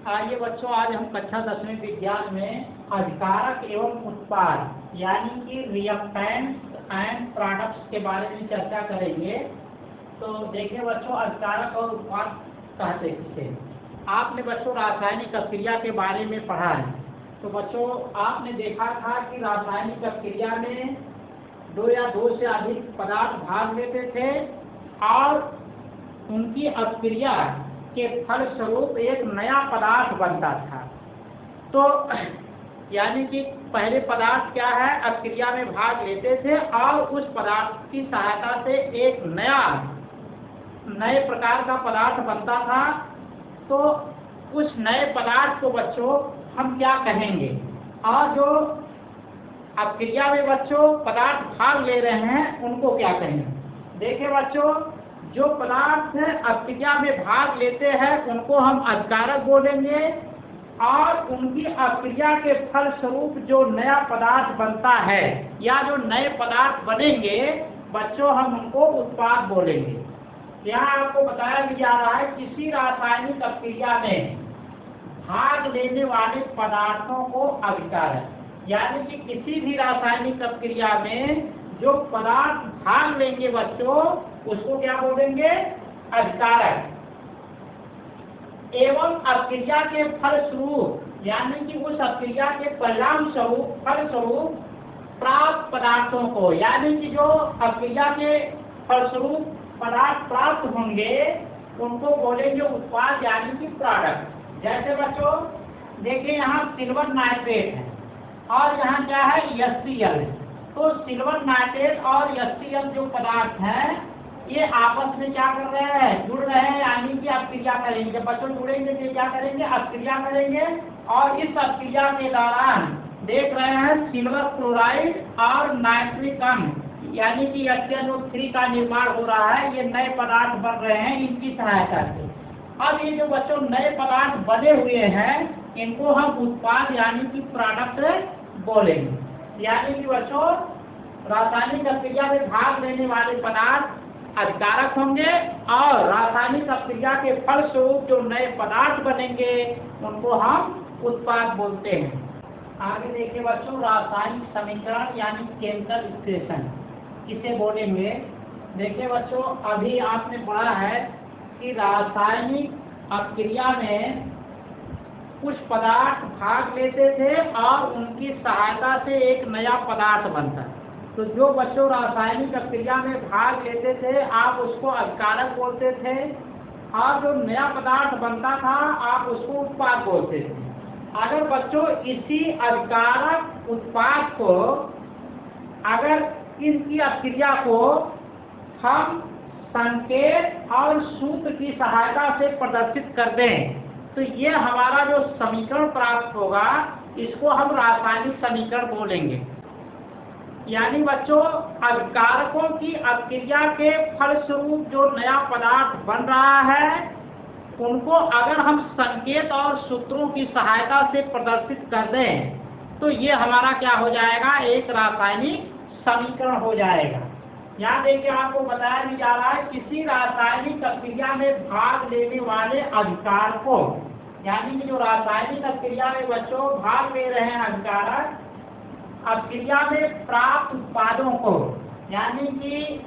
आइए बच्चों, आज हम कक्षा 10वीं विज्ञान में अधिकारक एवं उत्पाद यानी कि रिएक्टेंट्स एंड प्रोडक्ट्स के बारे में चर्चा करेंगे। तो देखिए बच्चों, अधिकारक और उत्पाद कहते किसे। आपने बच्चों रासायनिक अभिक्रिया के बारे में पढ़ा है। तो बच्चों आपने देखा था कि रासायनिक अभिक्रिया में दो या दो से अधिक पदार्थ भाग लेते थे और उनकी अभिक्रिया के फलस्वरूप एक नया पदार्थ बनता था। तो यानी कि पहले पदार्थ क्या है, अभिक्रिया में भाग लेते थे और उस पदार्थ की सहायता से एक नए प्रकार का पदार्थ बनता था। तो उस नए पदार्थ को बच्चों हम क्या कहेंगे, और जो अभिक्रिया में बच्चों पदार्थ भाग ले रहे हैं उनको क्या कहेंगे। देखिए बच्चों, जो पदार्थ अभिक्रिया में भाग लेते हैं उनको हम अधिकारक बोलेंगे और उनकी अभिक्रिया के फलस्वरूप जो नया पदार्थ बनता है या जो नए पदार्थ बनेंगे बच्चों हम उनको उत्पाद बोलेंगे। यहाँ आपको बताया जा रहा है किसी रासायनिक अभिक्रिया में भाग लेने वाले पदार्थों को अधिकारक, यानी कि किसी भी रासायनिक अभिक्रिया में जो पदार्थ भाग लेंगे बच्चों उसको क्या बोलेंगे, अधिकारक। एवं अभिक्रिया के फलस्वरूप यानी कि उस अभिक्रिया के परिणाम स्वरूप फलस्वरूप प्राप्त पदार्थों को, यानी कि जो अभिक्रिया के फलस्वरूप पदार्थ प्राप्त होंगे उनको बोलेंगे उत्पाद यानी कि प्रोडक्ट। जैसे बच्चों देखिए, यहाँ सिल्वर नाइट्रेट है और यहाँ क्या है, HCl। तो सिल्वर नाइट्रेट और HCl जो पदार्थ है ये आपस में क्या कर रहे हैं, जुड़ रहे हैं, यानी कि अभिक्रिया करेंगे। जब बच्चों जुड़ेंगे तो क्या करेंगे, अभिक्रिया करेंगे। और इस अभिक्रिया के दौरान देख रहे हैं सिल्वर क्लोराइड और नाइट्रिक अम्ल यानी कि HNO3 का निर्माण हो रहा है। ये नए पदार्थ बन रहे हैं इनकी सहायता से। अब ये जो बच्चों नए पदार्थ बने हुए हैं इनको हम उत्पाद यानी कि प्रोडक्ट बोलेंगे। यानी कि बच्चों रासायनिक अभिक्रिया में भाग लेने वाले पदार्थ अधिकारक होंगे और रासायनिक अभिक्रिया के फलस्वरूप जो नए पदार्थ बनेंगे उनको हम उत्पाद बोलते हैं। आगे देखिए बच्चों, रासायनिक समीकरण यानी केमिकल इक्वेशन किसे बोलेंगे। देखिए बच्चों, अभी आपने पढ़ा है कि रासायनिक अभिक्रिया में कुछ पदार्थ भाग लेते थे और उनकी सहायता से एक नया पदार्थ बनता। तो जो बच्चों रासायनिक अभिक्रिया में भाग लेते थे आप उसको अधिकारक बोलते थे और जो नया पदार्थ बनता था आप उसको उत्पाद बोलते थे। अगर बच्चों इसी अधिकारक उत्पाद को, अगर इनकी अभिक्रिया को हम संकेत और सूत्र की सहायता से प्रदर्शित कर दें तो ये हमारा जो समीकरण प्राप्त होगा इसको हम रासायनिक समीकरण बोलेंगे। यानी बच्चों अधिकारकों की अभिक्रिया के फलस्वरूप जो नया पदार्थ बन रहा है उनको अगर हम संकेत और सूत्रों की सहायता से प्रदर्शित कर दें तो ये हमारा क्या हो जाएगा, एक रासायनिक समीकरण हो जाएगा। यहाँ देखिए आपको बताया भी जा रहा है किसी रासायनिक अभिक्रिया में भाग लेने वाले अधिकारकों, यानी कि जो रासायनिक अभिक्रिया में बच्चों भाग ले रहे हैं अधिकारक, अभिक्रिया में प्राप्त उत्पादों को, यानी कि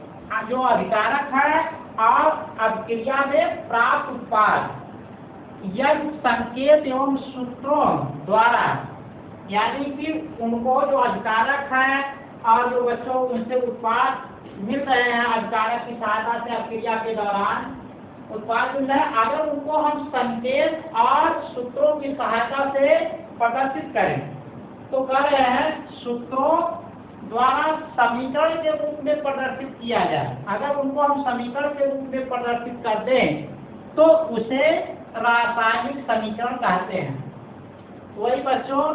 जो अधिकारक है और अभिक्रिया में प्राप्त उत्पाद यदि संकेत एवं सूत्रों द्वारा, यानी कि उनको जो अधिकारक है और जो बच्चों उनसे उत्पाद मिल रहे हैं अधिकारक की सहायता से अभिक्रिया के दौरान उत्पाद मिल रहे हैं, अगर उनको हम संकेत और सूत्रों की सहायता से प्रदर्शित करें तो कह रहे हैं सूत्रों द्वारा समीकरण के रूप में प्रदर्शित किया जाए। अगर उनको हम समीकरण के रूप में प्रदर्शित कर दें तो उसे रासायनिक समीकरण कहते हैं। वही बच्चों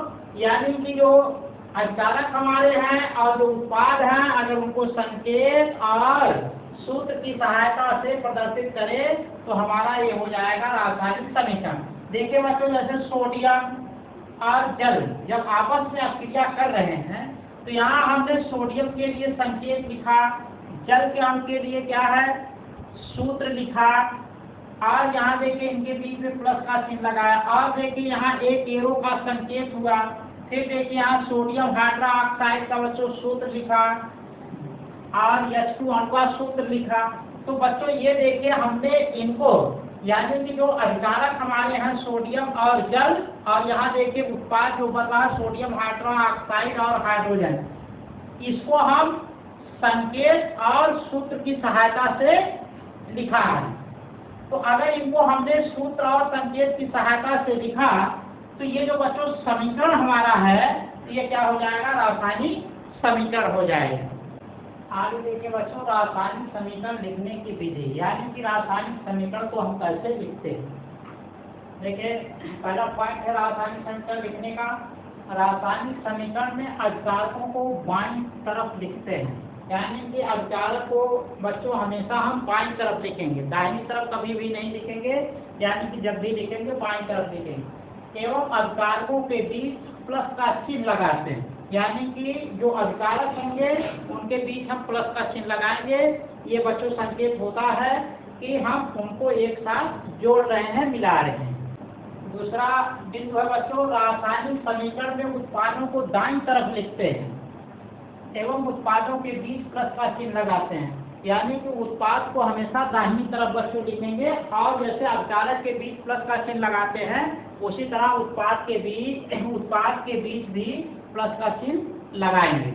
यानी कि जो अधिकारक हमारे हैं और जो उत्पाद हैं अगर उनको संकेत और सूत्र की सहायता से प्रदर्शित करें तो हमारा ये हो जाएगा रासायनिक समीकरण। देखिए बच्चों, जैसे सोडियम और जल जब आपस में अभिक्रिया कर रहे हैं तो यहाँ हमने सोडियम के लिए संकेत लिखा, जल के अणु के लिए क्या है, सूत्र लिखा और यहाँ देखिए इनके बीच में प्लस का चिन्ह लगाया, और देखिए यहाँ एक एरो का संकेत हुआ। फिर देखिए यहाँ सोडियम हाइड्रोक्साइड का बच्चों सूत्र लिखा और H2O का सूत्र लिखा। तो बच्चों ये देखिए हमने इनको यानी कि जो अभिकारक हमारे यहाँ सोडियम और जल, और यहाँ देखिए उत्पाद जो बन रहा है सोडियम हाइड्रोक्साइड और हाइड्रोजन, इसको हम संकेत और सूत्र की सहायता से लिखा है। तो अगर इनको हमने सूत्र और संकेत की सहायता से लिखा तो ये जो बच्चों समीकरण हमारा है ये क्या हो जाएगा, रासायनिक समीकरण हो जाएगा। आगे देखिए बच्चों रासायनिक समीकरण लिखने की विधि, यानी कि रासायनिक समीकरण को हम कैसे लिखते हैं। देखिए पहला पॉइंट है रासायनिक समीकरण लिखने का। रासायनिक समीकरण में अभिकारकों को बाईं तरफ लिखते हैं, यानी कि अभिकारक को बच्चों हमेशा हम बाईं तरफ लिखेंगे, दाहिनी तरफ कभी भी नहीं लिखेंगे, यानी कि जब भी लिखेंगे बाईं तरफ लिखेंगे। एवं अभिकारकों के बीच प्लस का चिन्ह लगाते हैं, यानी कि जो अभिकारक होंगे उनके बीच हम प्लस का चिन्ह लगाएंगे। ये बच्चों संकेत होता है कि हम उनको एक साथ जोड़ रहे हैं, मिला रहे हैं। दूसरा बिंदु है बच्चों रासायनिक समीकरण में उत्पादों को दाईं तरफ लिखते हैं एवं उत्पादों के बीच प्लस का चिन्ह लगाते हैं, यानी कि उत्पाद को हमेशा दाहिनी तरफ बच्चों लिखेंगे, और जैसे अभिकारक के बीच प्लस का चिन्ह लगाते हैं उसी तरह उत्पाद के बीच भी प्लस का चिन्ह लगाएंगे।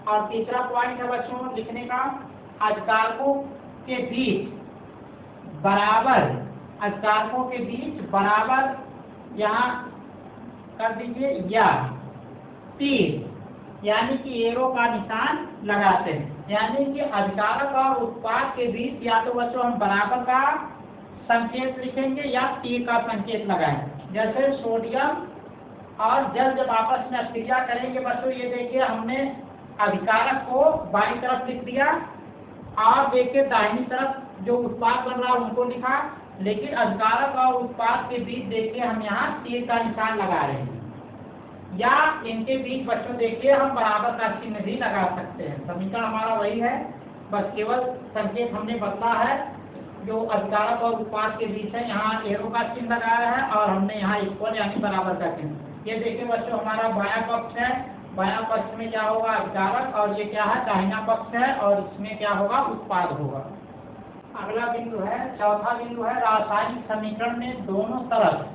और तीसरा पॉइंट है बच्चों लिखने का, अभिकारकों के बीच बराबर यहाँ कर दीजिए या तीर, यानी कि एरो का निशान लगाते हैं, यानी कि अभिकारक और उत्पाद के बीच या तो बच्चों हम बराबर का संकेत लिखेंगे या तीर का संकेत लगाएंगे। जैसे सोडियम और जल जब आपस में अभिक्रिया करेंगे बच्चों, ये देखिए हमने अभिकारक को बाईं तरफ लिख दिया और देखिए दाहिनी तरफ जो उत्पाद बन रहा है उनको लिखा, लेकिन अभिकारक और उत्पाद के बीच देखिए हम यहाँ तीर का निशान लगा रहे हैं, या इनके बीच बच्चों देखिए हम बराबर का चिन्ह भी लगा सकते हैं। समीकरण हमारा वही है, बस केवल संकेत हमने बदला है। जो अभिकारक और उत्पाद के बीच है यहाँ एरो का चिन्ह लगाया है और हमने यहाँ इक्वल यानी बराबर का चिन्ह। ये देखिए बच्चों हमारा बायां पक्ष है, बायां पक्ष में क्या होगा अभिकारक, और ये क्या है दाहिना पक्ष है और इसमें क्या होगा उत्पाद होगा। अगला बिंदु है, चौथा बिंदु है रासायनिक समीकरण में दोनों तरफ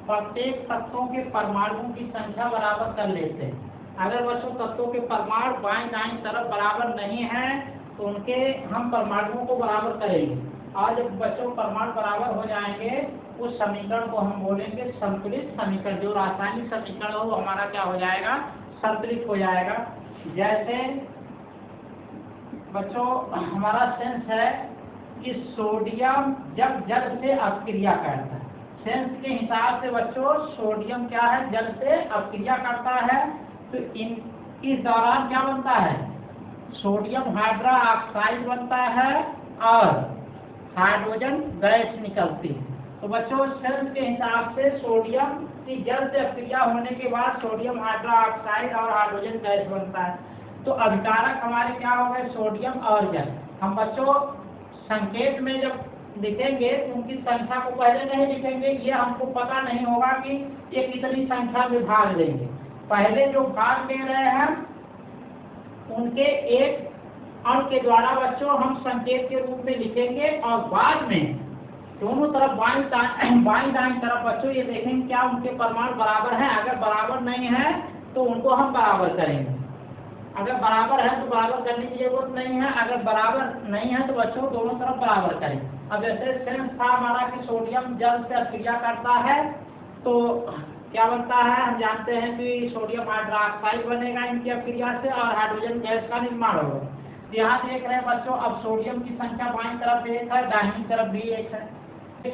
प्रत्येक तत्वों के परमाणुओं की संख्या बराबर कर लेते हैं। अगर बच्चों तत्वों के परमाणु बाईं दाईं तरफ बराबर नहीं है तो उनके हम परमाणुओं को बराबर करेंगे, और जब बच्चों परमाणु बराबर हो जाएंगे उस समीकरण को हम बोलेंगे संतुलित समीकरण। जो रासायनिक समीकरण हो हमारा क्या हो जाएगा, संतुलित हो जाएगा। जैसे बच्चों हमारा सेंस है कि सोडियम जब जल से अपक्रिया करता है, सेंस के हिसाब से बच्चों सोडियम क्या है जल से अपक्रिया करता है, तो इस दौरान क्या बनता है सोडियम हाइड्रोक्साइड बनता है और हाइड्रोजन गैस निकलती है। तो बच्चों सेंस के हिसाब से सोडियम की जल से अपक्रिया होने के बाद सोडियम हाइड्रोक्साइड और हाइड्रोजन गैस बनता है। तो अभिकारक हमारे क्या हो गए सोडियम और जल। हम बच्चों संकेत में जब लिखेंगे तो उनकी संख्या को पहले नहीं लिखेंगे, ये हमको पता नहीं होगा कि ये कितनी संख्या में भाग लेंगे। पहले जो भाग ले रहे हैं उनके एक अंक के द्वारा बच्चों हम संकेत के रूप में लिखेंगे, और बाद में दोनों तरफ बाईं दाईं तरफ बच्चों ये देखेंगे क्या उनके परमाणु बराबर हैं। अगर बराबर नहीं है तो उनको हम बराबर करेंगे, अगर बराबर है तो बराबर करने की जरूरत नहीं है, अगर बराबर नहीं है तो बच्चों दोनों तरफ बराबर करें। अब जैसे सेंस था हमारा कि सोडियम जल से अपक्रिया करता है तो क्या बनता है, हम जानते हैं कि सोडियम हाइड्रोक्साइड बनेगा इनकी अपक्रिया से और हाइड्रोजन गैस का निर्माण होगा। यहाँ देख रहे हैं बच्चों अब सोडियम की संख्या बाईं तरफ एक है, दाहिनी तरफ भी एक है।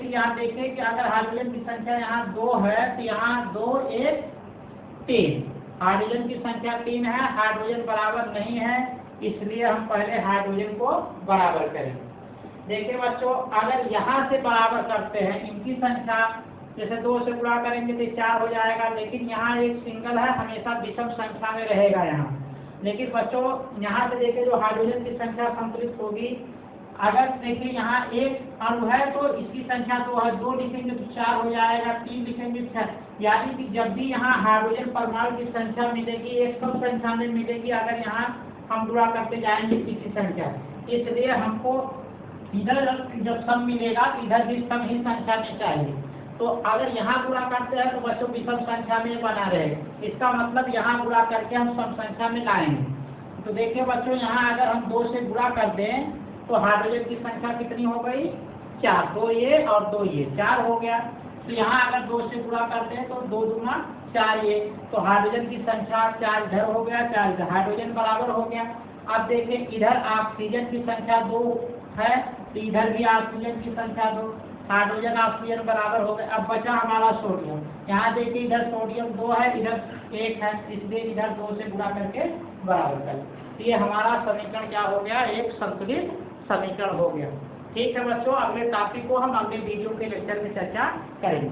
यहाँ देखिए कि अगर हाइड्रोजन की संख्या यहाँ 2 है तो यहाँ 2 1 3, हाइड्रोजन की संख्या 3 है, हाइड्रोजन बराबर नहीं है, इसलिए हम पहले हाइड्रोजन को बराबर करेंगे। देखिए बच्चों अगर यहाँ से बराबर करते हैं इनकी संख्या, जैसे 2 से गुणा करेंगे तो 4 हो जाएगा, लेकिन यहाँ एक सिंगल है हमेशा विषम संख्या में रहेगा यहाँ। लेकिन बच्चों यहाँ से देखिए जो हाइड्रोजन की संख्या संतुलित होगी अगर देखिए यहाँ एक अणु है तो इसकी संख्या 2 है, 2 लिखेंगे तो 4 हो जाएगा, 3 लिखेंगे तो 6। यानी कि जब भी यहाँ हाइड्रोजन परमाणु की संख्या मिलेगी एक सम संख्या में मिलेगी अगर यहाँ हम गुणा करते जाएंगे किसी संख्या। इसलिए हमको इधर जब सम मिलेगा तो इधर भी सम ही संख्या में चाहिए। तो अगर यहाँ गुणा करते हैं तो बच्चों विषम संख्या में बना रहेगा। इसका मतलब यहाँ गुणा करके हम सम संख्या में लाएंगे। तो देखिए बच्चों यहाँ अगर हम 2 से गुणा कर दें तो हाइड्रोजन की संख्या कितनी हो गई 4, 2 ये और 2 ये 4 हो गया। तो यहाँ अगर 2 से गुणा करते हैं तो 2 दूना 4 ये, तो हाइड्रोजन की संख्या 4 इधर हो गया, 4 इधर, हाइड्रोजन बराबर हो गया। अब देखिए इधर ऑक्सीजन की संख्या 2 है तो इधर भी ऑक्सीजन की संख्या 2, हाइड्रोजन ऑक्सीजन बराबर हो गए। अब बचा हमारा सोडियम। यहाँ देखिए इधर सोडियम 2 है इधर 1 है, इसलिए इधर 2 से गुणा करके बराबर कर। ये हमारा समीकरण क्या हो गया, एक संतुलित समीकरण हो गया। ठीक है बच्चों, अगले टॉपिक को हम अगले वीडियो के लेक्चर में चर्चा करेंगे।